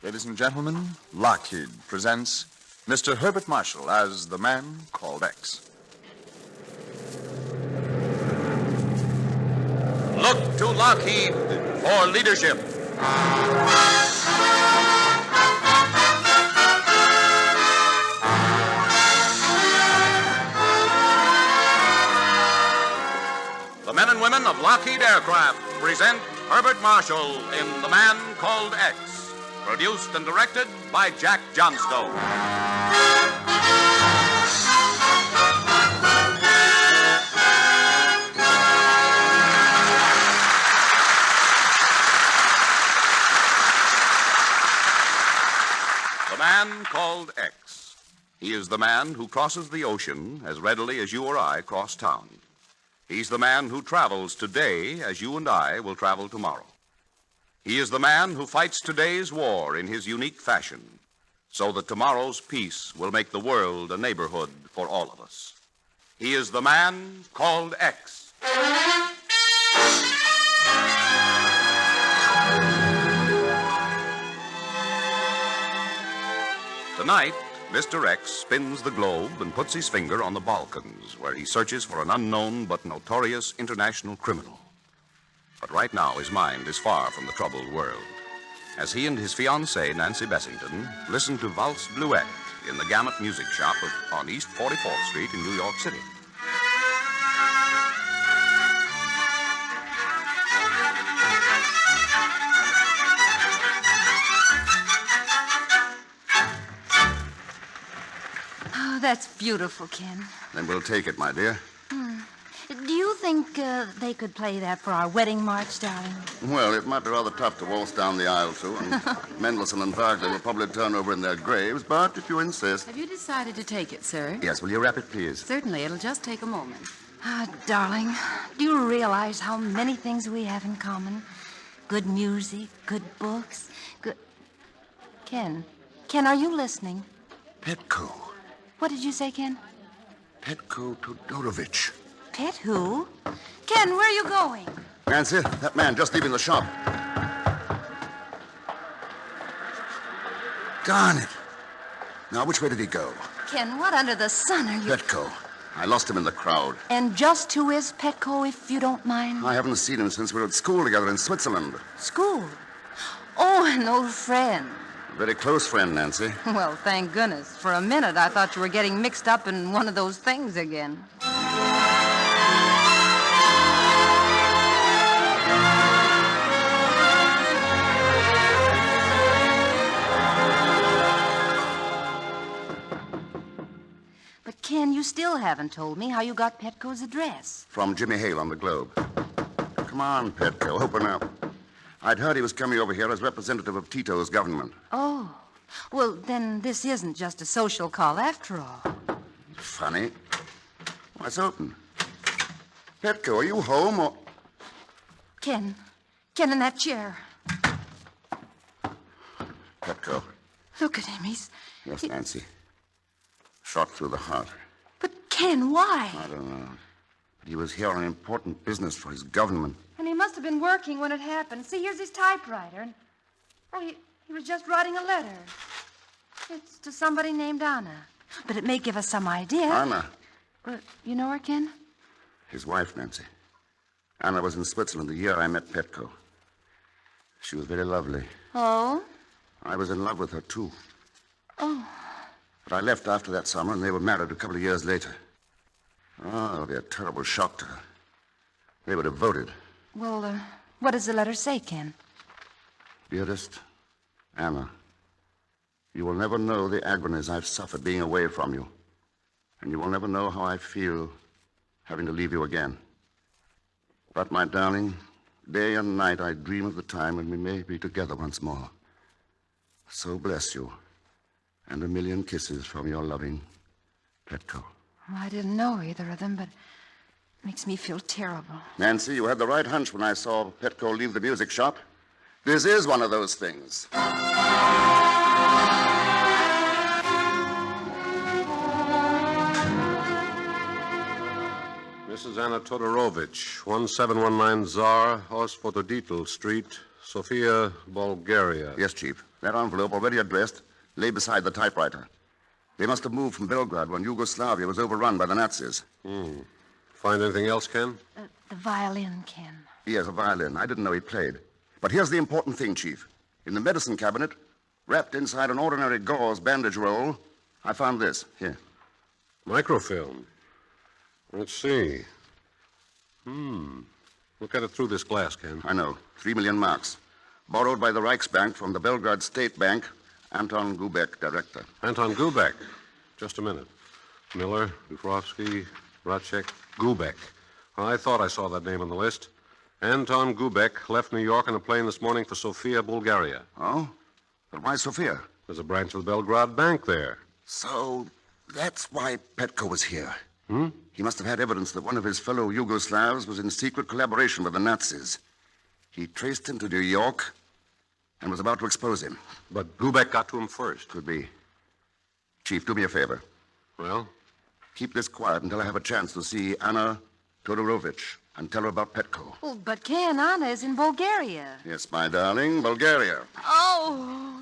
Ladies and gentlemen, Lockheed presents Mr. Herbert Marshall as the man called X. Look to Lockheed for leadership. The men and women of Lockheed Aircraft present Herbert Marshall in The Man Called X, produced and directed by Jack Johnstone. The Man Called X. He is the man who crosses the ocean as readily as you or I cross town. He's the man who travels today as you and I will travel tomorrow. He is the man who fights today's war in his unique fashion, so that tomorrow's peace will make the world a neighborhood for all of us. He is the man called X. Tonight, Mr. X spins the globe and puts his finger on the Balkans, where he searches for an unknown but notorious international criminal. But right now, his mind is far from the troubled world, as he and his fiancée, Nancy Bessington, listen to Valse Bluette in the Gamut Music Shop on East 44th Street in New York City. Oh, that's beautiful, Ken. Then we'll take it, my dear. Do you think they could play that for our wedding march, darling? Well, it might be rather tough to waltz down the aisle to, and Mendelssohn and Wagner will probably turn over in their graves, but if you insist... Have you decided to take it, sir? Yes, will you rap it, please? Certainly. It'll just take a moment. Ah, darling, do you realize how many things we have in common? Good music, good books, good... Ken, are you listening? Petko. What did you say, Ken? Petko Todorovich. Pet who? Ken, where are you going? Nancy, that man just leaving the shop. Darn it. Now, which way did he go? Ken, what under the sun are you... Petko. I lost him in the crowd. And just who is Petko, if you don't mind? I haven't seen him since we were at school together in Switzerland. School? Oh, an old friend. A very close friend, Nancy. Well, thank goodness. For a minute, I thought you were getting mixed up in one of those things again. But, Ken, you still haven't told me how you got Petko's address. From Jimmy Hale on the Globe. Come on, Petko, open up. I'd heard he was coming over here as representative of Tito's government. Oh. Well, then this isn't just a social call after all. Funny. Why, it's open. Petko, are you home or... Ken in that chair. Petko. Look at him. He's... Yes, Nancy. Shot through the heart. But, Ken, why? I don't know. But he was here on important business for his government. And he must have been working when it happened. See, here's his typewriter. And... Oh, he was just writing a letter. It's to somebody named Anna. But it may give us some idea. Anna. You know her, Ken? His wife, Nancy. Anna was in Switzerland the year I met Petko. She was very lovely. Oh? I was in love with her, too. Oh. But I left after that summer, and they were married a couple of years later. Oh, it'll be a terrible shock to her. They were devoted. Well, what does the letter say, Ken? Dearest Anna, you will never know the agonies I've suffered being away from you. And you will never know how I feel having to leave you again. But, my darling, day and night I dream of the time when we may be together once more. So bless you. And a million kisses from your loving Petko. Well, I didn't know either of them, but it makes me feel terrible. Nancy, you had the right hunch when I saw Petko leave the music shop. This is one of those things. Mrs. Anna Todorovich, 1719 Tsar, Hospododitl Street, Sofia, Bulgaria. Yes, Chief. That envelope, already addressed, lay beside the typewriter. They must have moved from Belgrade when Yugoslavia was overrun by the Nazis. Find anything else, Ken? The violin, Ken. Yes, a violin. I didn't know he played. But here's the important thing, Chief. In the medicine cabinet, wrapped inside an ordinary gauze bandage roll, I found this. Here. Microfilm. Let's see. Look at it through this glass, Ken. I know. 3 million marks. Borrowed by the Reichsbank from the Belgrade State Bank. Anton Gubek, director. Anton Gubek. Just a minute. Miller, Dufrovsky, Racket, Gubek. I thought I saw that name on the list. Anton Gubek left New York on a plane this morning for Sofia, Bulgaria. Oh? But why Sofia? There's a branch of the Belgrade Bank there. So that's why Petko was here. He must have had evidence that one of his fellow Yugoslavs was in secret collaboration with the Nazis. He traced him to New York and was about to expose him. But Gubek got to him first. Could be. Chief, do me a favor. Well? Keep this quiet until I have a chance to see Anna Todorovich and tell her about Petko. Oh, but Ken, Anna is in Bulgaria. Yes, my darling, Bulgaria. Oh.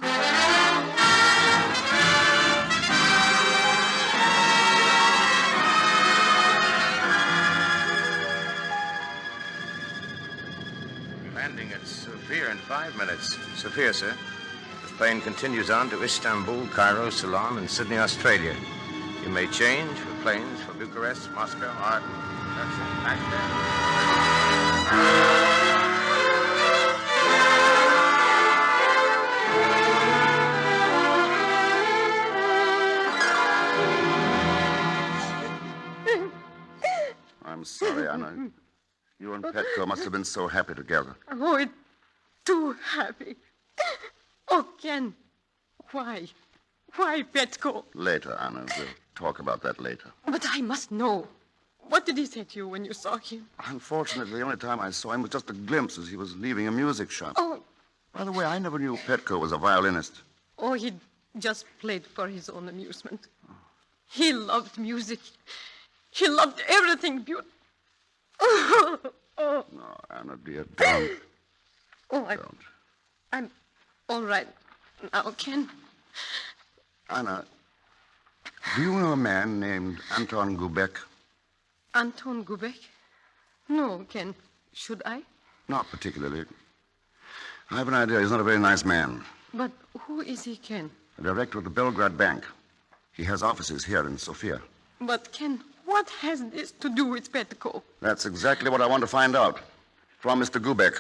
Landing at Sofia in 5 minutes. Sofia, sir. The plane continues on to Istanbul, Cairo, Ceylon, and Sydney, Australia. You may change for planes for Bucharest, Moscow, Arden, I'm sorry, Anna. You and Petko must have been so happy together. Oh, it's too happy. Oh, Ken, why? Why, Petko? Later, Anna. We'll talk about that later. But I must know. What did he say to you when you saw him? Unfortunately, the only time I saw him was just a glimpse as he was leaving a music shop. Oh, By the way, I never knew Petko was a violinist. oh, he just played for his own amusement. He loved music. He loved everything beautiful. No, Anna, dear, don't. Oh, Don't. I'm all right now, Ken. Anna, do you know a man named Anton Gubek? Anton Gubek? No, Ken. Should I? Not particularly. I have an idea. He's not a very nice man. But who is he, Ken? The director of the Belgrade Bank. He has offices here in Sofia. But, Ken, what has this to do with Petko? That's exactly what I want to find out. From Mr. Gubek.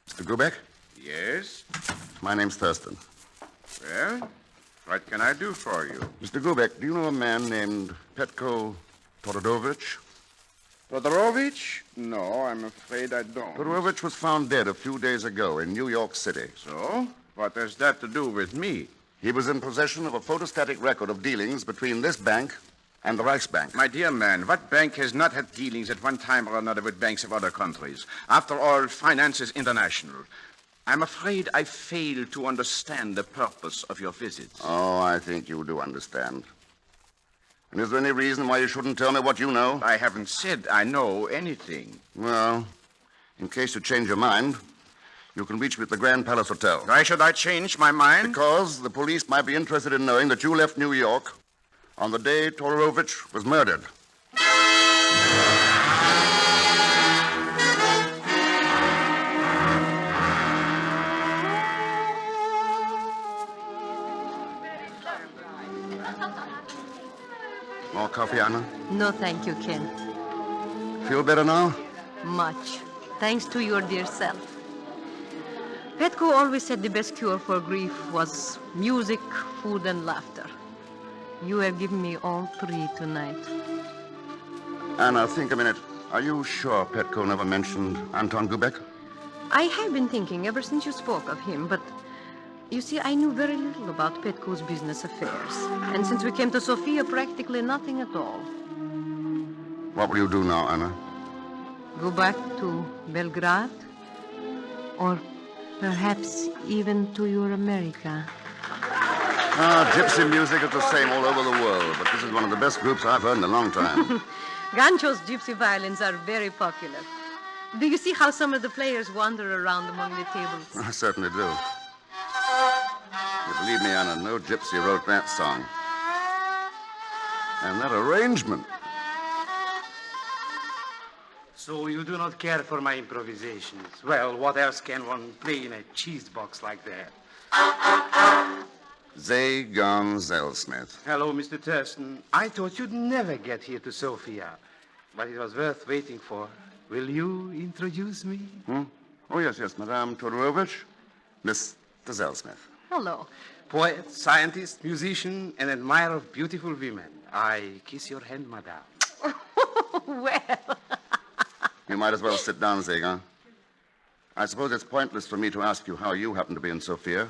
Mr. Gubek? Yes? My name's Thurston. Well, what can I do for you? Mr. Gubek, do you know a man named Petko Todorovich? Todorovich? No, I'm afraid I don't. Todorovich was found dead a few days ago in New York City. So? What has that to do with me? He was in possession of a photostatic record of dealings between this bank and the Reichsbank. My dear man, what bank has not had dealings at one time or another with banks of other countries? After all, finance is international. I'm afraid I fail to understand the purpose of your visits. Oh, I think you do understand. And is there any reason why you shouldn't tell me what you know? I haven't said I know anything. Well, in case you change your mind, you can reach me at the Grand Palace Hotel. Why should I change my mind? Because the police might be interested in knowing that you left New York on the day Todorovich was murdered. More coffee, Anna? No, thank you, Ken. Feel better now? Much. Thanks to your dear self. Petko always said the best cure for grief was music, food, and laughter. You have given me all three tonight. Anna, think a minute. Are you sure Petko never mentioned Anton Gubek? I have been thinking ever since you spoke of him, but you see, I knew very little about Petko's business affairs. And since we came to Sofia, practically nothing at all. What will you do now, Anna? Go back to Belgrade, Or perhaps even to your America. Gypsy music is the same all over the world, but this is one of the best groups I've heard in a long time. Gancho's gypsy violins are very popular. Do you see how some of the players wander around among the tables? I certainly do. You believe me, Anna, no gypsy wrote that song. And that arrangement. So you do not care for my improvisations. Well, what else can one play in a cheese box like that? Zagon Zellsmith. Hello, Mr. Thurston. I thought you'd never get here to Sofia, but it was worth waiting for. Will you introduce me? Oh, yes, Madame Todorovich. Mr. Zellsmith. Hello. Poet, scientist, musician, and admirer of beautiful women. I kiss your hand, madame. Well. You might as well sit down, Zagon. I suppose it's pointless for me to ask you how you happen to be in Sofia.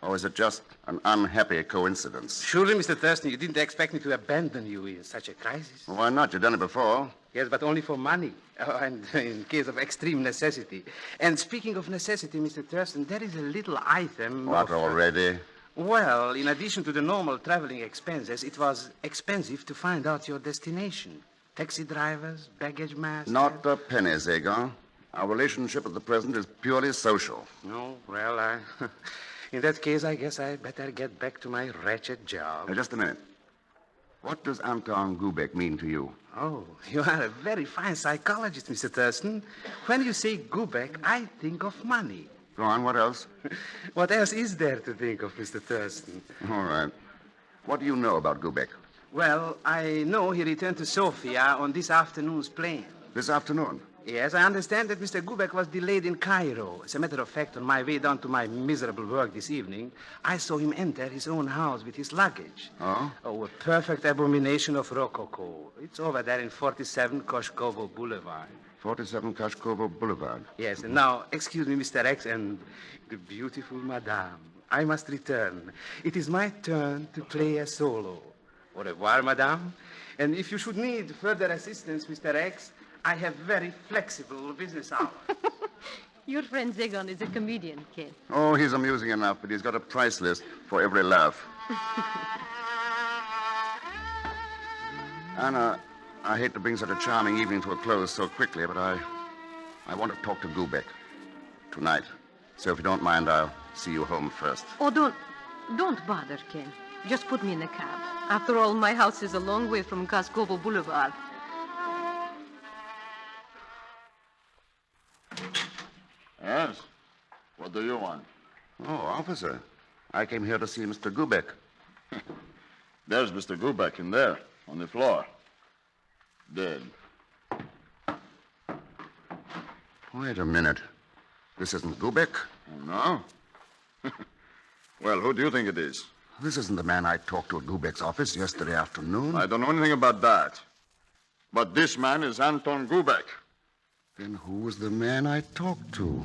Or is it just an unhappy coincidence? Surely, Mr. Thurston, you didn't expect me to abandon you in such a crisis. Why not? You've done it before. Yes, but only for money, and in case of extreme necessity. And speaking of necessity, Mr. Thurston, there is a little item. What, already? Well, in addition to the normal traveling expenses, it was expensive to find out your destination. Taxi drivers, baggage masters. Not a penny, Zagon. Our relationship at the present is purely social. No, well, in that case, I guess I better get back to my wretched job. Now, just a minute. What does Anton Gubek mean to you? Oh, you are a very fine psychologist, Mr. Thurston. When you say Gubek, I think of money. Go on, what else? What else is there to think of, Mr. Thurston? All right. What do you know about Gubek? Well, I know he returned to Sofia on this afternoon's plane. This afternoon? Yes, I understand that Mr. Gubek was delayed in Cairo. As a matter of fact, on my way down to my miserable work this evening, I saw him enter his own house with his luggage. Oh? Oh, a perfect abomination of Rococo. It's over there in 47 Koshkovo Boulevard. 47 Koshkovo Boulevard. Yes, and now, excuse me, Mr. X and the beautiful Madame. I must return. It is my turn to play a solo. Au revoir, Madame. And if you should need further assistance, Mr. X, I have very flexible business hours. Your friend Zagon is a comedian, Ken. Oh, he's amusing enough, but he's got a price list for every laugh. Anna, I hate to bring such a charming evening to a close so quickly, but I want to talk to Gubek tonight. So if you don't mind, I'll see you home first. Oh, don't bother, Ken. Just put me in a cab. After all, my house is a long way from Koshkovo Boulevard. Yes? What do you want? Oh, officer, I came here to see Mr. Gubek. There's Mr. Gubek in there, on the floor. Dead. Wait a minute. This isn't Gubek. Oh, no? Well, who do you think it is? This isn't the man I talked to at Gubek's office yesterday afternoon. I don't know anything about that. But this man is Anton Gubek. Then who was the man I talked to?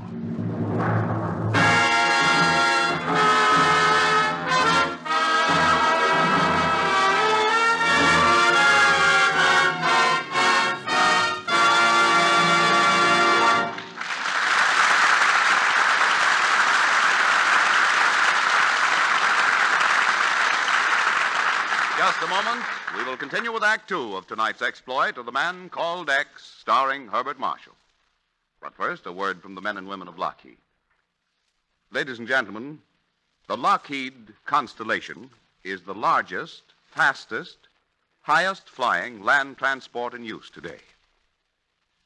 Just a moment. We will continue with Act Two of tonight's exploit of The Man Called X, starring Herbert Marshall. But first, a word from the men and women of Lockheed. Ladies and gentlemen, the Lockheed Constellation is the largest, fastest, highest-flying land transport in use today.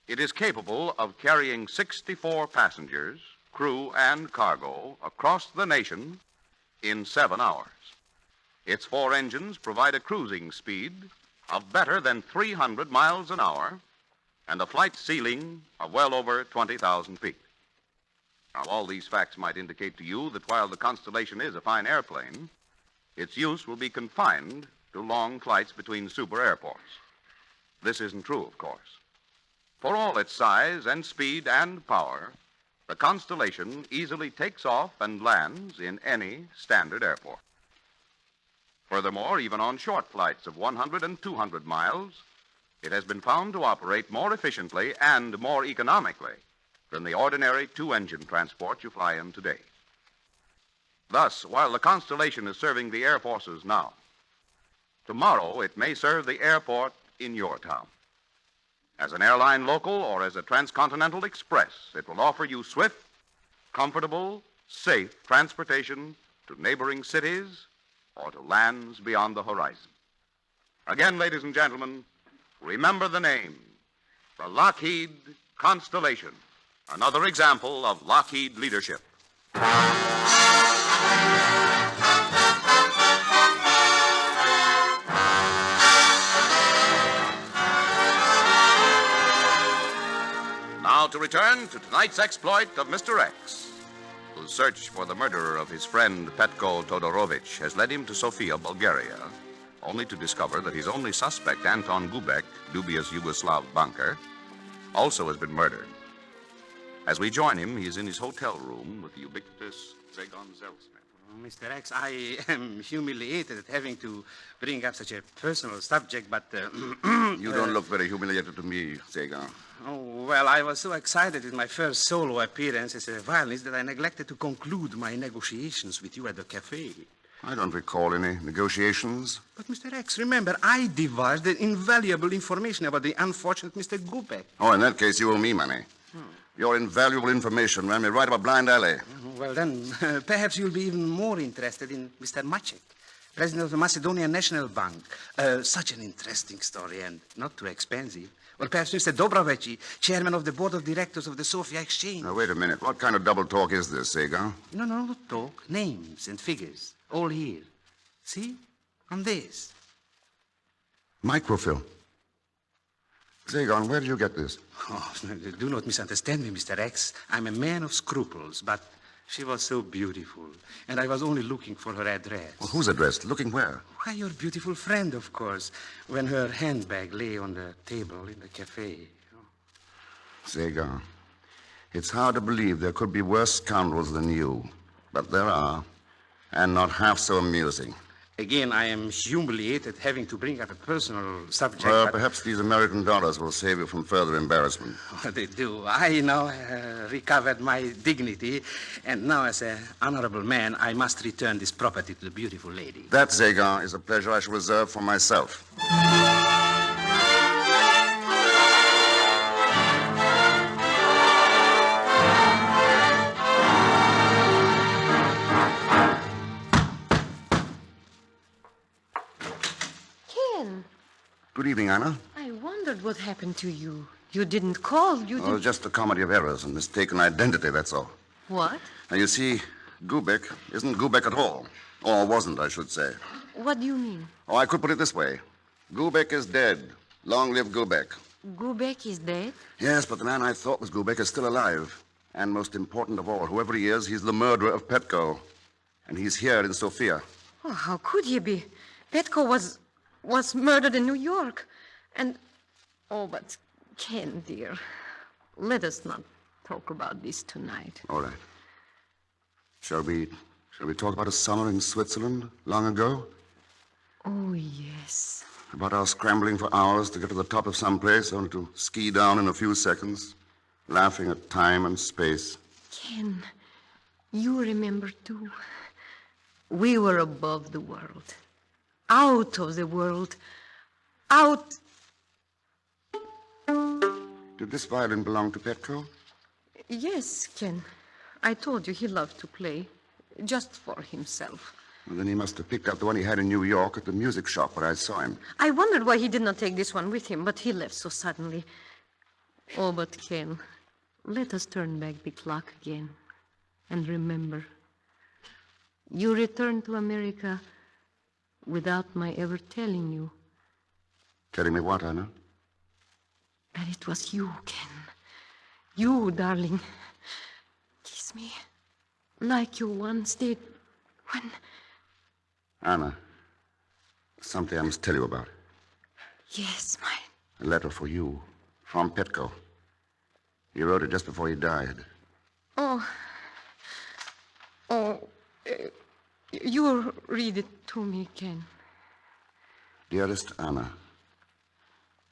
It is capable of carrying 64 passengers, crew, and cargo across the nation in 7 hours. Its 4 engines provide a cruising speed of better than 300 miles an hour and a flight ceiling of well over 20,000 feet. Now, all these facts might indicate to you that while the Constellation is a fine airplane, its use will be confined to long flights between super airports. This isn't true, of course. For all its size and speed and power, the Constellation easily takes off and lands in any standard airport. Furthermore, even on short flights of 100 and 200 miles, it has been found to operate more efficiently and more economically than the ordinary two-engine transport you fly in today. Thus, while the Constellation is serving the Air Forces now, tomorrow it may serve the airport in your town. As an airline local or as a transcontinental express, it will offer you swift, comfortable, safe transportation to neighboring cities or to lands beyond the horizon. Again, ladies and gentlemen, remember the name, the Lockheed Constellation, another example of Lockheed leadership. Now to return to tonight's exploit of Mr. X, whose search for the murderer of his friend Petko Todorovich has led him to Sofia, Bulgaria, only to discover that his only suspect, Anton Gubek, dubious Yugoslav banker, also has been murdered. As we join him, he is in his hotel room with the ubiquitous Zagon Zelsman. Mr. X, I am humiliated at having to bring up such a personal subject, but... You don't look very humiliated to me, Zagon. Oh, well, I was so excited with my first solo appearance as a violinist that I neglected to conclude my negotiations with you at the cafe. I don't recall any negotiations. But, Mr. X, remember, I divulged invaluable information about the unfortunate Mr. Gubek. Oh, in that case, you owe me money. Your invaluable information ran me right up a blind alley. Well, then, perhaps you'll be even more interested in Mr. Macek, president of the Macedonian National Bank. Such an interesting story and not too expensive. Or perhaps Mr. Dobrovici, chairman of the board of directors of the Sofia Exchange. Now, wait a minute. What kind of double talk is this, Zagon? No, not talk. Names and figures. All here. See? On this. Microfilm. Zagon, where did you get this? Oh, do not misunderstand me, Mr. X. I'm a man of scruples, but she was so beautiful, and I was only looking for her address. Well, whose address? Looking where? Why, your beautiful friend, of course, when her handbag lay on the table in the cafe. Zagon, it's hard to believe there could be worse scoundrels than you, but there are, and not half so amusing. Again, I am humiliated having to bring up a personal subject. Well, but... perhaps these American dollars will save you from further embarrassment. Oh, they do. I now recovered my dignity, and now as an honorable man, I must return this property to the beautiful lady. That, Zagon, is a pleasure I shall reserve for myself. Good evening, Anna. I wondered what happened to you. You didn't call. You Oh, didn't... just a comedy of errors and mistaken identity, that's all. What? Now, you see, Gubek isn't Gubek at all. Or wasn't, I should say. What do you mean? Oh, I could put it this way. Gubek is dead. Long live Gubek. Gubek is dead? Yes, but the man I thought was Gubek is still alive. And most important of all, whoever he is, he's the murderer of Petko. And he's here in Sofia. Oh, how could he be? Petko was murdered in New York. And, oh, but Ken, dear, let us not talk about this tonight. All right. Shall we talk about a summer in Switzerland long ago? Oh, yes. About our scrambling for hours to get to the top of some place, only to ski down in a few seconds, laughing at time and space. Ken, you remember, too. We were above the world. Out of the world. Out... Did this violin belong to Petko? Yes, Ken. I told you he loved to play, just for himself. Well, then he must have picked up the one he had in New York at the music shop where I saw him. I wondered why he did not take this one with him, but he left so suddenly. Oh, but Ken, let us turn back the clock again. And remember, you returned to America without my ever telling you. Telling me what, Anna? That it was you, Ken. You, darling. Kiss me like you once did when... Anna, something I must tell you about. Yes, A letter for you from Petko. He wrote it just before he died. You read it to me, Ken. Dearest Anna,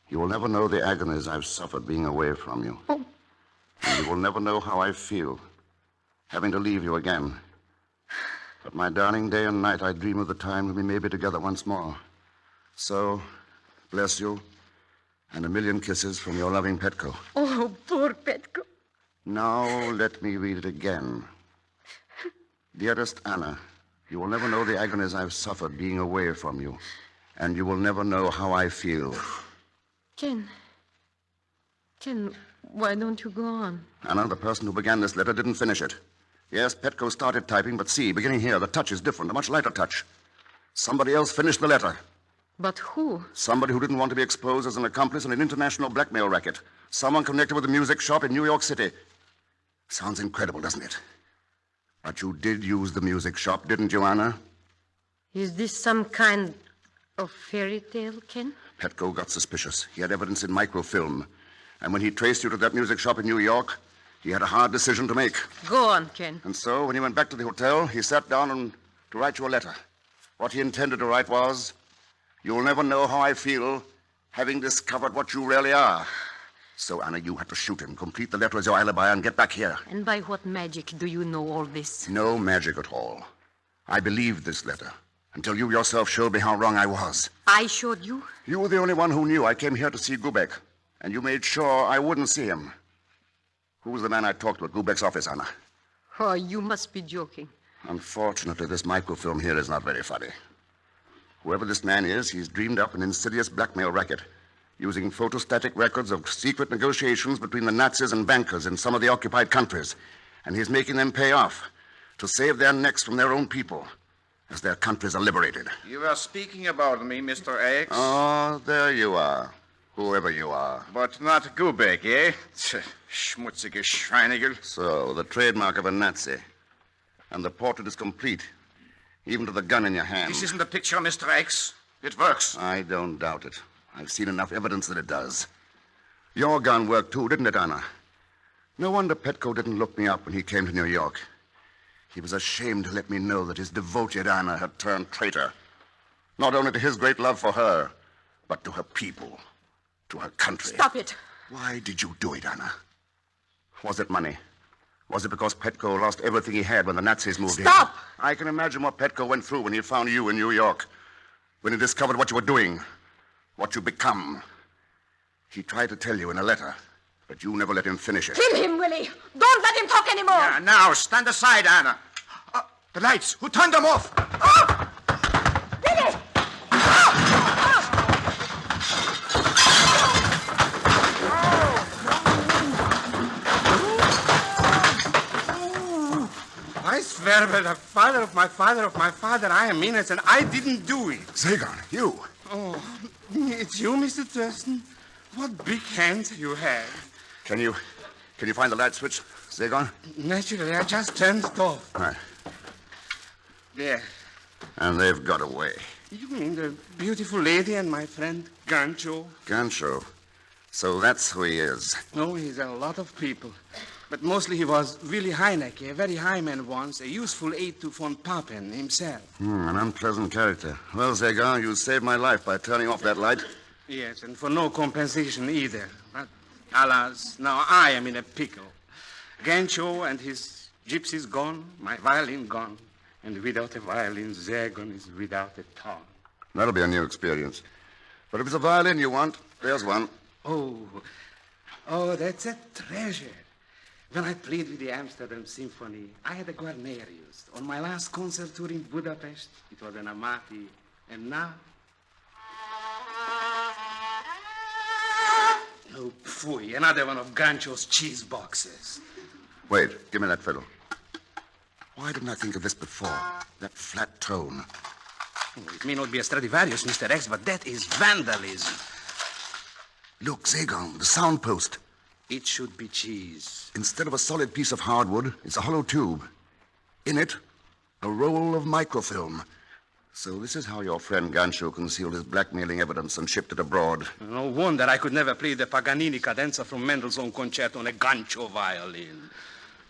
you will never know the agonies I've suffered being away from you. Oh, And you will never know how I feel, having to leave you again. But, my darling, day and night I dream of the time when we may be together once more. So, bless you, and a million kisses from your loving Petko. Oh, poor Petko. Now let me read it again. Dearest Anna, you will never know the agonies I've suffered being away from you, and you will never know how I feel. Ken, why don't you go on? Anna, the person who began this letter didn't finish it. Yes, Petko started typing, but see, beginning here, the touch is different, a much lighter touch. Somebody else finished the letter. But who? Somebody who didn't want to be exposed as an accomplice in an international blackmail racket. Someone connected with a music shop in New York City. Sounds incredible, doesn't it? But you did use the music shop, didn't you, Anna? Is this some kind of fairy tale, Ken? Petko got suspicious. He had evidence in microfilm. And when he traced you to that music shop in New York, he had a hard decision to make. Go on, Ken. And so, when he went back to the hotel, he sat down to write you a letter. What he intended to write was, "You'll never know how I feel, having discovered what you really are." So, Anna, you had to shoot him, complete the letter as your alibi, and get back here. And by what magic do you know all this? No magic at all. I believed this letter, until you yourself showed me how wrong I was. I showed you? You were the only one who knew I came here to see Gubek, and you made sure I wouldn't see him. Who was the man I talked to at Gubek's office, Anna? Oh, you must be joking. Unfortunately, this microfilm here is not very funny. Whoever this man is, he's dreamed up an insidious blackmail racket, using photostatic records of secret negotiations between the Nazis and bankers in some of the occupied countries. And he's making them pay off to save their necks from their own people as their countries are liberated. You are speaking about me, Mr. X. Oh, there you are. Whoever you are. But not Gubek, eh? Schmutzige Schweinigel. So, the trademark of a Nazi. And the portrait is complete, even to the gun in your hand. This isn't a picture, Mr. X. It works. I don't doubt it. I've seen enough evidence that it does. Your gun worked too, didn't it, Anna? No wonder Petko didn't look me up when he came to New York. He was ashamed to let me know that his devoted Anna had turned traitor. Not only to his great love for her, but to her people, to her country. Stop it. Why did you do it, Anna? Was it money? Was it because Petko lost everything he had when the Nazis moved in? Stop! I can imagine what Petko went through when he found you in New York. When he discovered what you were doing, what you'd become. He tried to tell you in a letter, but you never let him finish it. Kill him, Willie. Don't let him talk anymore. Yeah, now, stand aside, Anna. The lights. Who turned them off? Oh! Willie! I swear by the father of my father of my father, I am innocent. I didn't do it. Zagon, you. Oh, it's you, Mr. Thurston. What big hands you have. Can you find the light switch, Zagon? Naturally, I just turned it off. Right. There. And they've got away. You mean the beautiful lady and my friend Gancho? Gancho. So that's who he is. No, he's a lot of people. But mostly he was Willy Heinecke, a very high man once, a useful aide to von Papen himself. An unpleasant character. Well, Zagon, you saved my life by turning off that light. Yes, and for no compensation either. But alas, now I am in a pickle. Gancho and his gypsies gone, my violin gone. And without a violin, Zagon is without a tongue. That'll be a new experience. But if it's a violin you want, there's one. Oh, that's a treasure. When I played with the Amsterdam Symphony, I had a Guarnerius. On my last concert tour in Budapest, it was an Amati. And now? Oh, pfui, another one of Gancho's cheese boxes. Wait, give me that fiddle. Why didn't I think of this before? That flat tone. It may not be a Stradivarius, Mr. X, but that is vandalism. Look, Zagon, the sound post. It should be cheese. Instead of a solid piece of hardwood, it's a hollow tube. In it, a roll of microfilm. So this is how your friend Gancho concealed his blackmailing evidence and shipped it abroad. No wonder I could never play the Paganini cadenza from Mendelssohn concerto on a Gancho violin.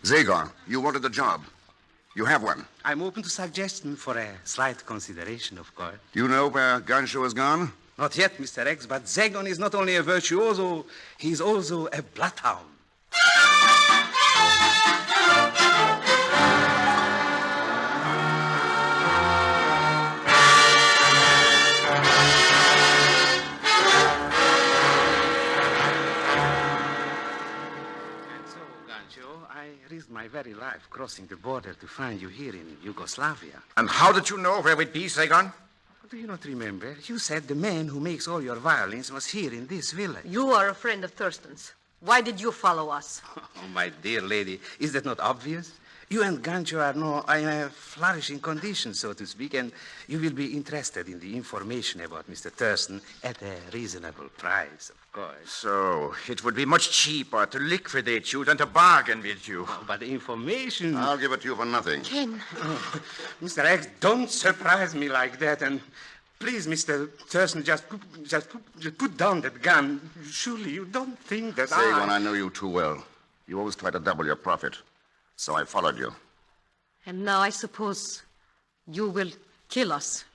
Zagon, you wanted the job. You have one. I'm open to suggestion for a slight consideration, of course. You know where Gancho has gone? Not yet, Mr. X, but Zagon is not only a virtuoso, he's also a bloodhound. I risked my very life crossing the border to find you here in Yugoslavia. And how did you know where we'd be, Sagan? Do you not remember? You said the man who makes all your violins was here in this village. You are a friend of Thurston's. Why did you follow us? Oh, my dear lady, is that not obvious? You and Gancho are now in a flourishing condition, so to speak, and you will be interested in the information about Mr. Thurston at a reasonable price, of course. So, it would be much cheaper to liquidate you than to bargain with you. Oh, but the information... I'll give it to you for nothing. Ken. Oh, Mr. X, don't surprise me like that, and please, Mr. Thurston, just put down that gun. Surely you don't think that Sagan, I know you too well. You always try to double your profit. So I followed you. And now I suppose you will kill us.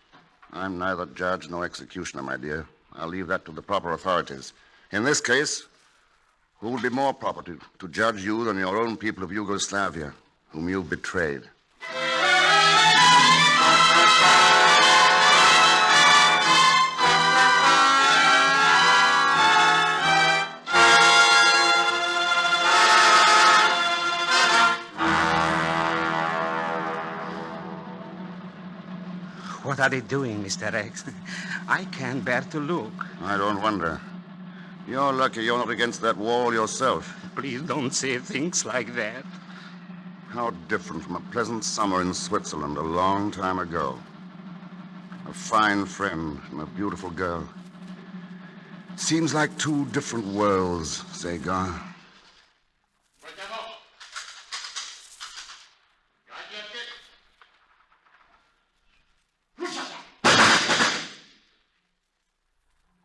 I'm neither judge nor executioner, my dear. I'll leave that to the proper authorities. In this case, who would be more proper to judge you than your own people of Yugoslavia, whom you betrayed? What are they doing, Mr. X? I can't bear to look. I don't wonder. You're lucky you're not against that wall yourself. Please don't say things like that. How different from a pleasant summer in Switzerland a long time ago. A fine friend and a beautiful girl. Seems like two different worlds, Sagan.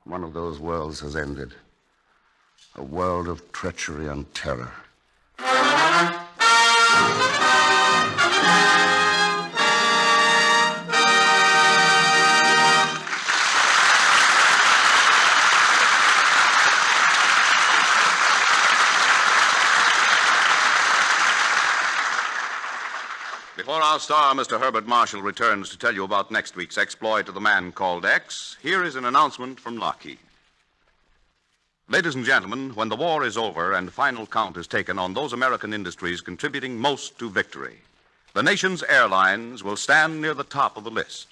One of those worlds has ended. A world of treachery and terror. Before our star, Mr. Herbert Marshall, returns to tell you about next week's exploit of the man called X, here is an announcement from Lockheed. Ladies and gentlemen, when the war is over and final count is taken on those American industries contributing most to victory, the nation's airlines will stand near the top of the list.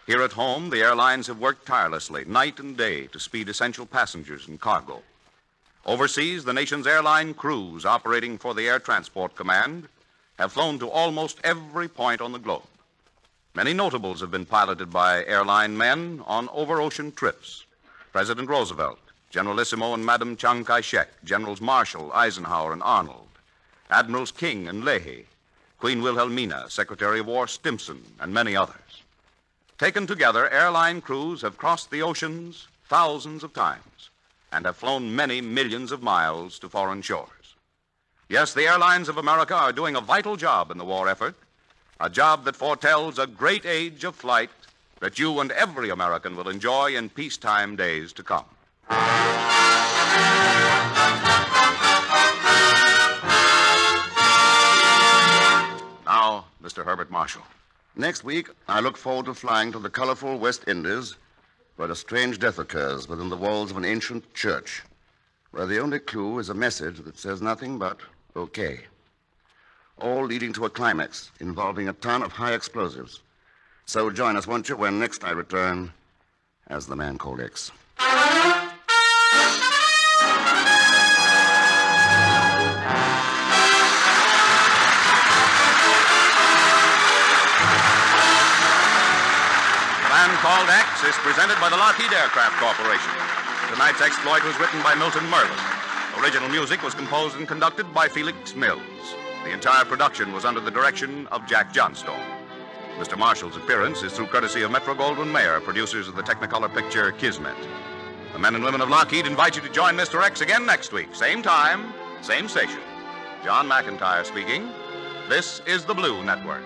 Here at home, the airlines have worked tirelessly, night and day, to speed essential passengers and cargo. Overseas, the nation's airline crews operating for the Air Transport Command have flown to almost every point on the globe. Many notables have been piloted by airline men on over-ocean trips. President Roosevelt, Generalissimo and Madame Chiang Kai-shek, Generals Marshall, Eisenhower, and Arnold, Admirals King and Leahy, Queen Wilhelmina, Secretary of War Stimson, and many others. Taken together, airline crews have crossed the oceans thousands of times and have flown many millions of miles to foreign shores. Yes, the airlines of America are doing a vital job in the war effort, a job that foretells a great age of flight that you and every American will enjoy in peacetime days to come. Now, Mr. Herbert Marshall. Next week, I look forward to flying to the colorful West Indies, where a strange death occurs within the walls of an ancient church, where the only clue is a message that says nothing but okay. All leading to a climax involving a ton of high explosives. So join us, won't you, when next I return as the man called X. The Man Called X is presented by the Lockheed Aircraft Corporation. Tonight's exploit was written by Milton Merlin. Original music was composed and conducted by Felix Mills. The entire production was under the direction of Jack Johnstone. Mr. Marshall's appearance is through courtesy of Metro-Goldwyn-Mayer, producers of the Technicolor picture Kismet. The men and women of Lockheed invite you to join Mr. X again next week. Same time, same station. John McIntyre speaking. This is the Blue Network.